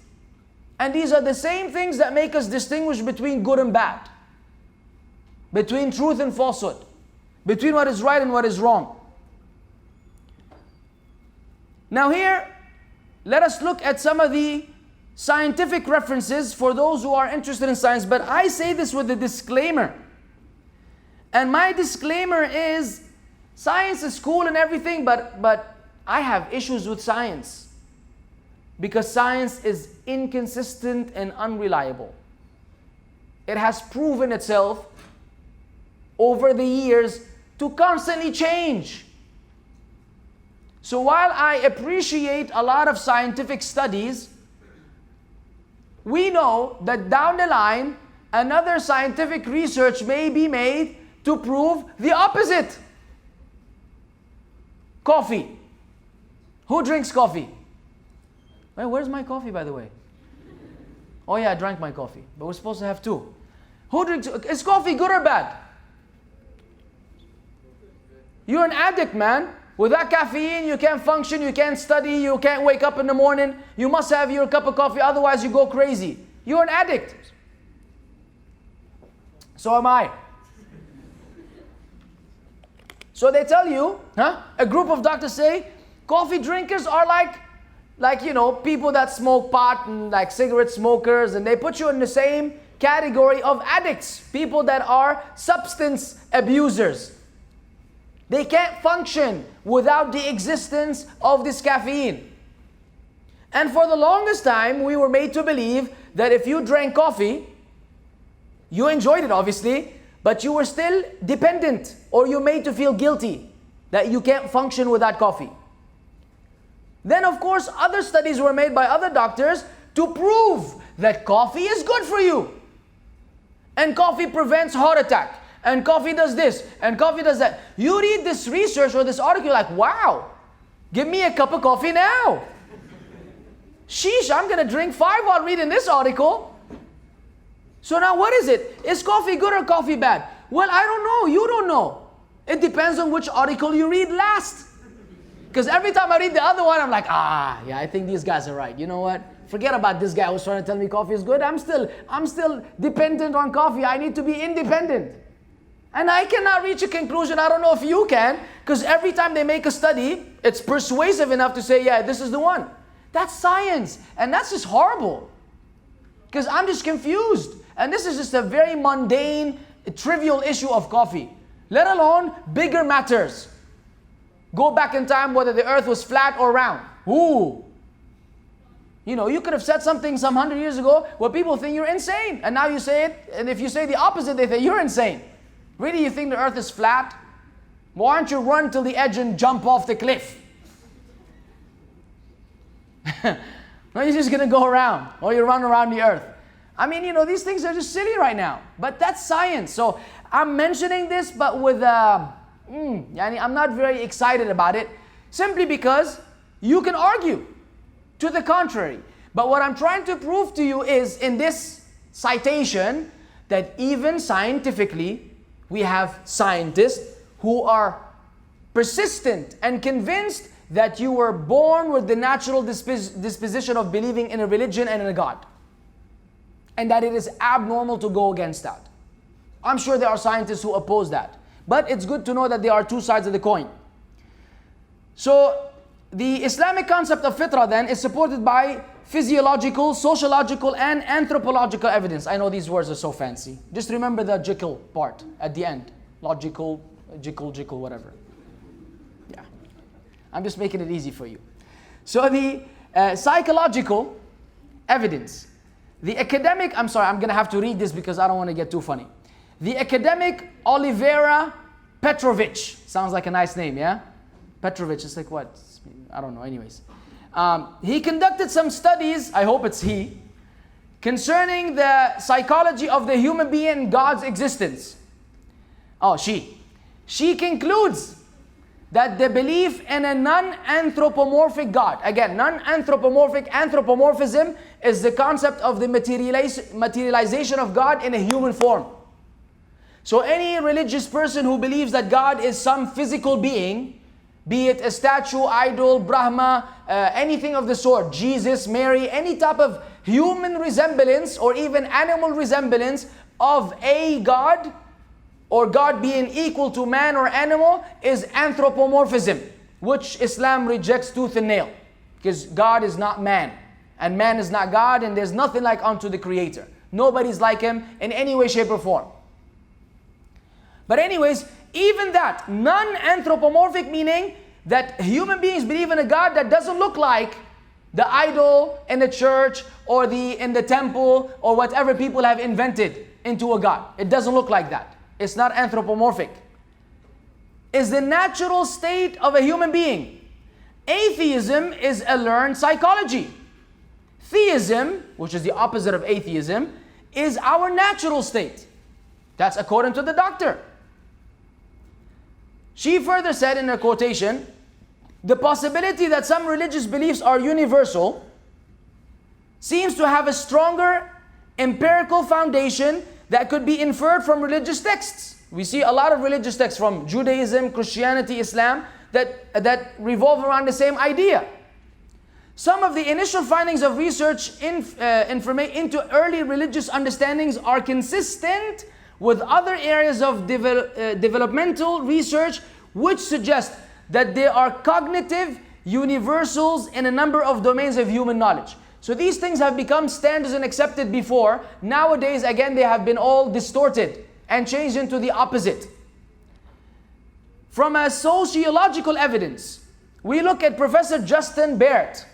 And these are the same things that make us distinguish between good and bad. Between truth and falsehood. Between what is right and what is wrong. Now here, let us look at some of the scientific references for those who are interested in science. But I say this with a disclaimer. And my disclaimer is, science is cool and everything, but I have issues with science. Because science is inconsistent and unreliable. It has proven itself over the years to constantly change. So while I appreciate a lot of scientific studies, we know that down the line, another scientific research may be made to prove the opposite. Coffee. Who drinks coffee? Hey, where's my coffee, by the way? Oh yeah, I drank my coffee, but we're supposed to have two. Who drinks? Is coffee good or bad? You're an addict, man. Without caffeine, you can't function, you can't study, you can't wake up in the morning. You must have your cup of coffee, otherwise you go crazy. You're an addict. So am I. So they tell you, a group of doctors say, coffee drinkers are like people that smoke pot and like cigarette smokers, and they put you in the same category of addicts, people that are substance abusers. They can't function without the existence of this caffeine. And for the longest time, we were made to believe that if you drank coffee, you enjoyed it obviously, but you were still dependent, or you're made to feel guilty that you can't function without coffee. Then of course, other studies were made by other doctors to prove that coffee is good for you. And coffee prevents heart attack. And coffee does this, and coffee does that. You read this research or this article, you're like, wow, give me a cup of coffee now. Sheesh, I'm going to drink 5 while reading this article. So now what is it? Is coffee good or coffee bad? Well, I don't know. You don't know. It depends on which article you read last. Because every time I read the other one, I'm like, yeah, I think these guys are right. You know what? Forget about this guy who's trying to tell me coffee is good. I'm still dependent on coffee. I need to be independent. And I cannot reach a conclusion. I don't know if you can, because every time they make a study, it's persuasive enough to say, yeah, this is the one. That's science. And that's just horrible. Because I'm just confused. And this is just a very mundane, trivial issue of coffee. Let alone bigger matters. Go back in time whether the earth was flat or round. Ooh. You know, you could have said something some 100 years ago where people think you're insane. And now you say it, and if you say the opposite, they think you're insane. Really, you think the earth is flat? Why don't you run till the edge and jump off the cliff? No, you're just going to go around, or you run around the earth. I mean, you know, these things are just silly right now. But that's science. So I'm mentioning this, but with, I'm not very excited about it. Simply because you can argue to the contrary. But what I'm trying to prove to you is, in this citation, that even scientifically, we have scientists who are persistent and convinced that you were born with the natural disposition of believing in a religion and in a God. And that it is abnormal to go against that. I'm sure there are scientists who oppose that. But it's good to know that there are two sides of the coin. So, the Islamic concept of fitrah then is supported by physiological, sociological, and anthropological evidence. I know these words are so fancy. Just remember the jickle part at the end. Logical, jickle, whatever. Yeah. I'm just making it easy for you. So the psychological evidence. The academic, I'm sorry, I'm going to have to read this because I don't want to get too funny. The academic Oliveira Petrovich. Sounds like a nice name, yeah? Petrovich, it's like what? I don't know, anyways. He conducted some studies, I hope it's he, concerning the psychology of the human being and God's existence. Oh, she concludes that the belief in a non-anthropomorphic God, again, anthropomorphism is the concept of the materialization of God in a human form. So any religious person who believes that God is some physical being, be it a statue, idol, Brahma, anything of the sort, Jesus, Mary, any type of human resemblance or even animal resemblance of a God, or God being equal to man or animal, is anthropomorphism, which Islam rejects tooth and nail. Because God is not man, and man is not God, and there's nothing like unto the Creator. Nobody's like Him in any way, shape, or form. But anyways, even that, non-anthropomorphic, meaning that human beings believe in a God that doesn't look like the idol in the church or in the temple or whatever people have invented into a God. It doesn't look like that. It's not anthropomorphic. Is the natural state of a human being. Atheism is a learned psychology. Theism, which is the opposite of atheism, is our natural state. That's according to the doctor. She further said in her quotation, the possibility that some religious beliefs are universal seems to have a stronger empirical foundation that could be inferred from religious texts. We see a lot of religious texts from Judaism, Christianity, Islam that revolve around the same idea. Some of the initial findings of research into early religious understandings are consistent with other areas of developmental research, which suggest that there are cognitive universals in a number of domains of human knowledge. So these things have become standards and accepted before. Nowadays, again, they have been all distorted and changed into the opposite. From a sociological evidence, we look at Professor Justin Barrett.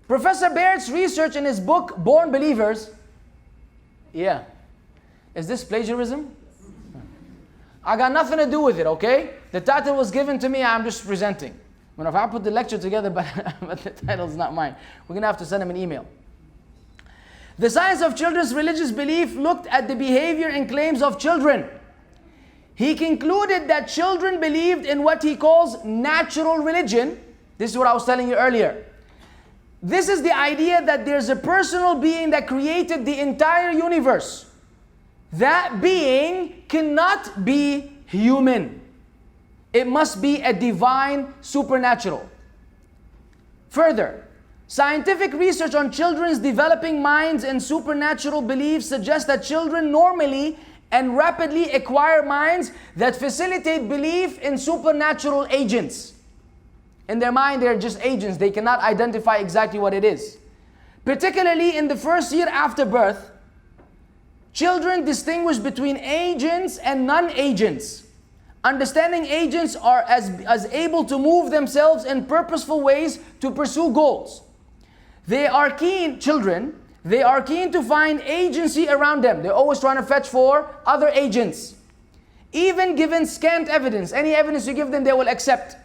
Professor Barrett's research in his book, Born Believers. Yeah. Is this plagiarism? I got nothing to do with it, okay? The title was given to me, I'm just presenting. When if I put the lecture together, but the title's not mine. We're going to have to send him an email. The Science of Children's Religious Belief looked at the behavior and claims of children. He concluded that children believed in what he calls natural religion. This is what I was telling you earlier. This is the idea that there's a personal being that created the entire universe. That being cannot be human. It must be a divine supernatural. Further, scientific research on children's developing minds and supernatural beliefs suggests that children normally and rapidly acquire minds that facilitate belief in supernatural agents. In their mind, they're just agents. They cannot identify exactly what it is. Particularly in the first year after birth, children distinguish between agents and non-agents. Understanding agents are as able to move themselves in purposeful ways to pursue goals. They are keen to find agency around them. They're always trying to fetch for other agents. Even given scant evidence, any evidence you give them, they will accept.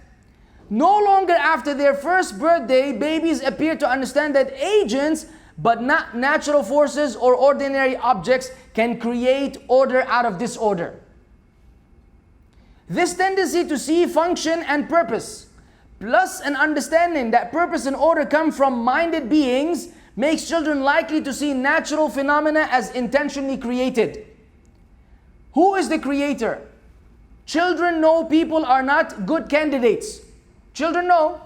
No longer after their first birthday, babies appear to understand that agents, but not natural forces or ordinary objects, can create order out of disorder. This tendency to see function and purpose, plus an understanding that purpose and order come from minded beings, makes children likely to see natural phenomena as intentionally created. Who is the creator? Children know people are not good candidates. Children know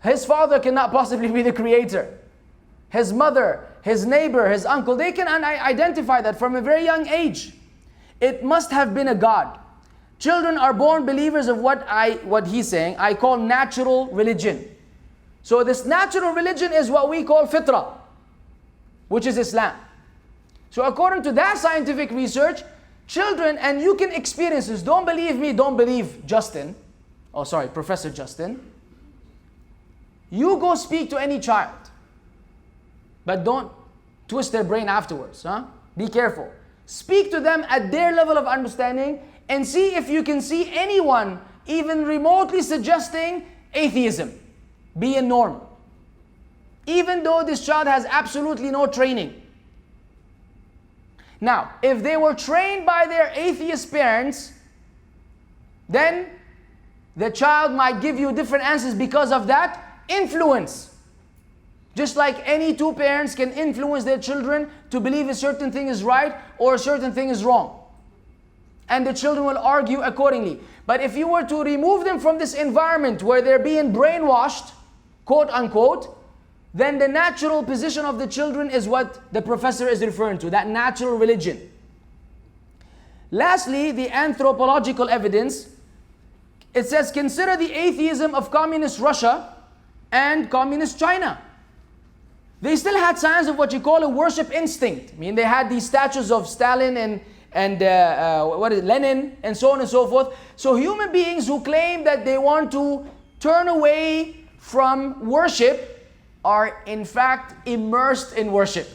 his father cannot possibly be the creator. His mother, his neighbor, his uncle, they can identify that from a very young age. It must have been a God. Children are born believers of what he's saying, I call natural religion. So this natural religion is what we call fitrah, which is Islam. So according to that scientific research, children, and you can experience this, don't believe me, don't believe Justin, Professor Justin. You go speak to any child, but don't twist their brain afterwards. Be careful. Speak to them at their level of understanding and see if you can see anyone even remotely suggesting atheism be a norm. Even though this child has absolutely no training, Now, if they were trained by their atheist parents, then the child might give you different answers because of that influence. Just like any two parents can influence their children to believe a certain thing is right or a certain thing is wrong. And the children will argue accordingly. But if you were to remove them from this environment where they're being brainwashed, quote unquote, then the natural position of the children is what the professor is referring to, that natural religion. Lastly, the anthropological evidence. It says, consider the atheism of communist Russia and communist China. They still had signs of what you call a worship instinct. I mean, they had these statues of Stalin and Lenin and so on and so forth. So human beings who claim that they want to turn away from worship are in fact immersed in worship.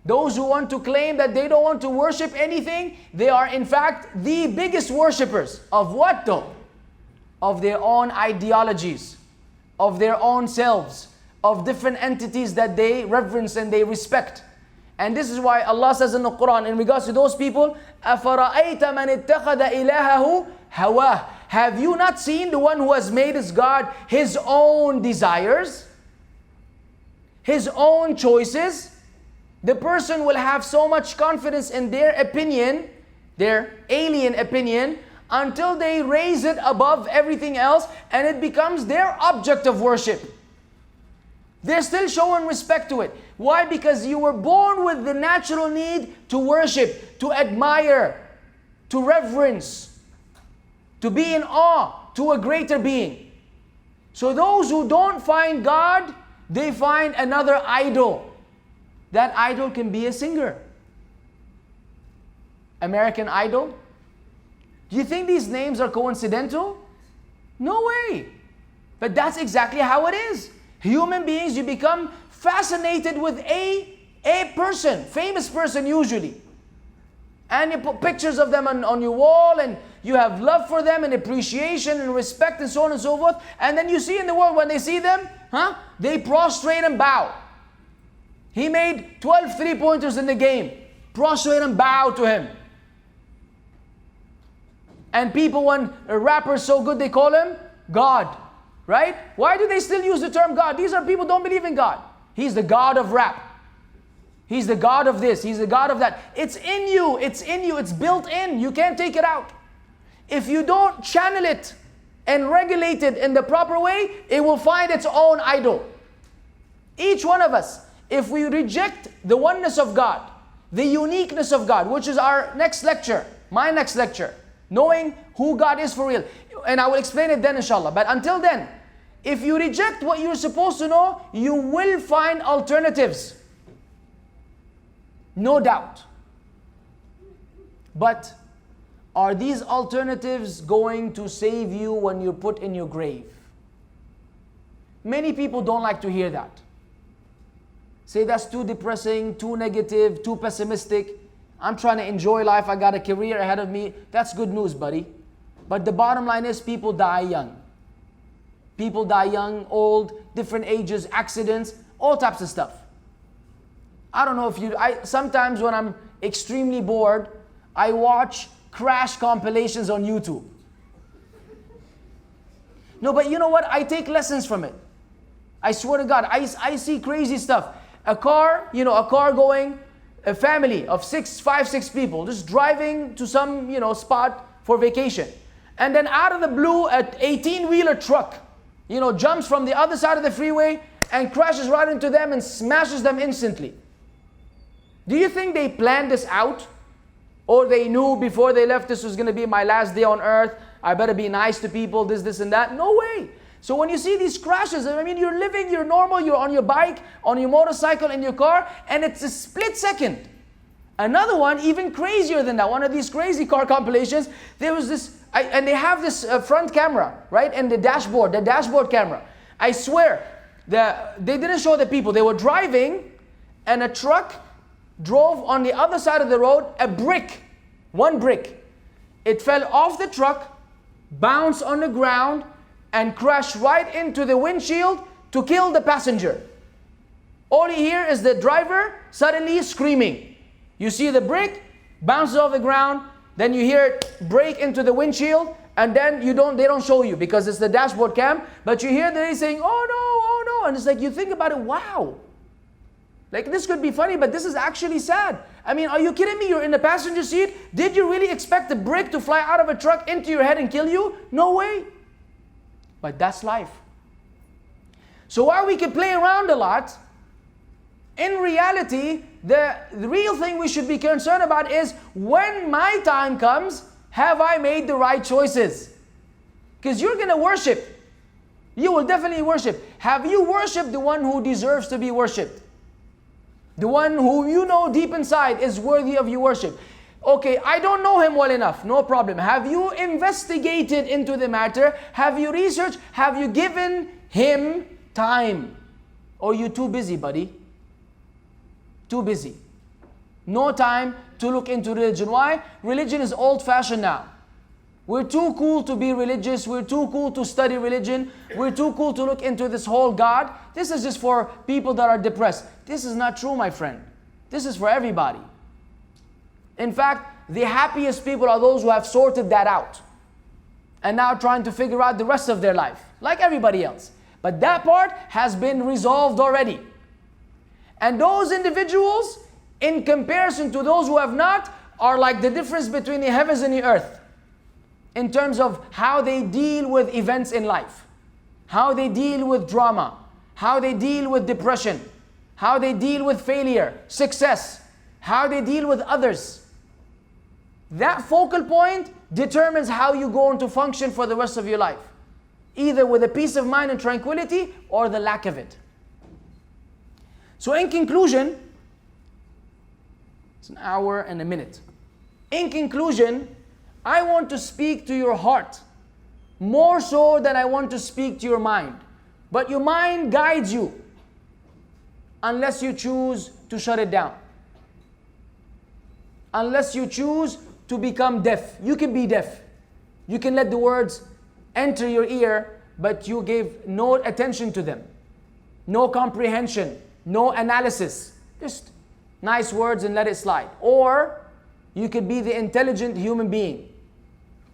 Those who want to claim that they don't want to worship anything, they are in fact the biggest worshippers. Of what though? Of their own ideologies, of their own selves, of different entities that they reverence and they respect. And this is why Allah says in the Quran, in regards to those people, أَفَرَأَيْتَ مَنِ اتَّخَذَ إِلَهَهُ هَوَاهُ. Have you not seen the one who has made his God his own desires, his own choices? The person will have so much confidence in their opinion, their alien opinion, until they raise it above everything else and it becomes their object of worship. They're still showing respect to it. Why? Because you were born with the natural need to worship, to admire, to reverence, to be in awe to a greater being. So those who don't find God, they find another idol. That idol can be a singer. American Idol. Do you think these names are coincidental? No way. But that's exactly how it is. Human beings, you become fascinated with a person, famous person usually. And you put pictures of them on your wall and you have love for them and appreciation and respect and so on and so forth. And then you see in the world when they see them, they prostrate and bow. He made 12 three-pointers in the game. Prostrate and bow to him. And people, when a rapper is so good, they call him God. Right? Why do they still use the term God? These are people who don't believe in God. He's the God of rap. He's the God of this. He's the God of that. It's in you. It's in you. It's built in. You can't take it out. If you don't channel it and regulate it in the proper way, it will find its own idol. Each one of us, if we reject the oneness of God, the uniqueness of God, which is our next lecture, my next lecture, knowing who God is for real. And I will explain it then inshallah. But until then, if you reject what you're supposed to know, you will find alternatives. No doubt. But are these alternatives going to save you when you're put in your grave? Many people don't like to hear that. Say that's too depressing, too negative, too pessimistic. I'm trying to enjoy life. I got a career ahead of me. That's good news, buddy. But the bottom line is people die young. People die young, old, different ages, accidents, all types of stuff. I don't know if you... sometimes when I'm extremely bored, I watch crash compilations on YouTube. No, but you know what? I take lessons from it. I swear to God, I see crazy stuff. A car going... A family of 5, 6 people just driving to some, spot for vacation. And then out of the blue, an 18-wheeler truck, jumps from the other side of the freeway and crashes right into them and smashes them instantly. Do you think they planned this out? Or they knew before they left this was going to be my last day on earth, I better be nice to people, this and that? No way. So when you see these crashes, you're living, you're normal, you're on your bike, on your motorcycle, in your car, and it's a split second. Another one, even crazier than that, one of these crazy car compilations, there was this, and they have this front camera, right, and the dashboard camera. I swear, they didn't show the people. They were driving, and a truck drove on the other side of the road, one brick. It fell off the truck, bounced on the ground, and crashed right into the windshield to kill the passenger. All you hear is the driver suddenly screaming. You see the brake bounces off the ground, then you hear it break into the windshield, and then they don't show you because it's the dashboard cam, but you hear the lady saying, oh no, and it's like you think about it, wow. Like this could be funny, but this is actually sad. I mean, are you kidding me? You're in the passenger seat. Did you really expect the brick to fly out of a truck into your head and kill you? No way. But that's life. So while we can play around a lot, in reality, the real thing we should be concerned about is when my time comes, have I made the right choices? Because you're going to worship. You will definitely worship. Have you worshipped the one who deserves to be worshipped? The one who you know deep inside is worthy of your worship. Okay, I don't know him well enough. No problem. Have you investigated into the matter? Have you researched? Have you given him time? Or are you too busy, buddy? Too busy. No time to look into religion. Why? Religion is old-fashioned now. We're too cool to be religious. We're too cool to study religion. We're too cool to look into this whole God. This is just for people that are depressed. This is not true, my friend. This is for everybody. In fact, the happiest people are those who have sorted that out and now trying to figure out the rest of their life, like everybody else. But that part has been resolved already. And those individuals, in comparison to those who have not, are like the difference between the heavens and the earth in terms of how they deal with events in life, how they deal with drama, how they deal with depression, how they deal with failure, success, how they deal with others. That focal point determines how you're going to function for the rest of your life, either with a peace of mind and tranquility or the lack of it. So in conclusion, it's an hour and a minute. In conclusion, I want to speak to your heart more so than I want to speak to your mind. But your mind guides you unless you choose to shut it down. Unless you choose to become deaf. You can be deaf. You can let the words enter your ear, but you gave no attention to them. No comprehension, no analysis. Just nice words and let it slide. Or you could be the intelligent human being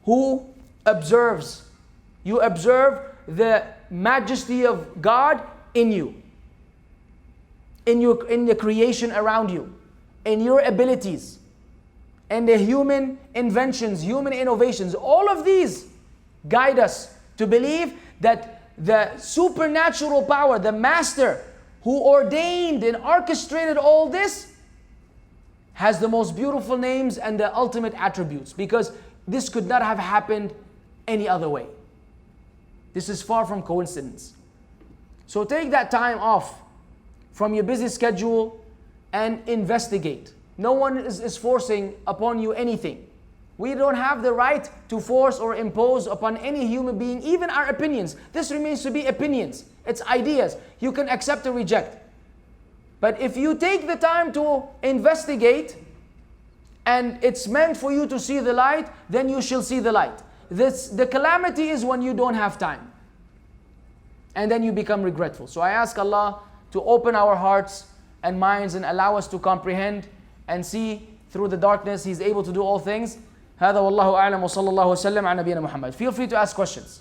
who observes. You observe the majesty of God in you, in the creation around you, in your abilities, and the human inventions, human innovations. All of these guide us to believe that the supernatural power, the master who ordained and orchestrated all this, has the most beautiful names and the ultimate attributes, because this could not have happened any other way. This is far from coincidence. So take that time off from your busy schedule and investigate. No one is forcing upon you anything. We don't have the right to force or impose upon any human being, even our opinions. This remains to be opinions. It's ideas. You can accept or reject. But if you take the time to investigate, and it's meant for you to see the light, then you shall see the light. The calamity is when you don't have time. And then you become regretful. So I ask Allah to open our hearts and minds and allow us to comprehend and see through the darkness. He's able to do all things. هذا والله أعلم وصلى الله وسلم على نبينا محمد. Feel free to ask questions.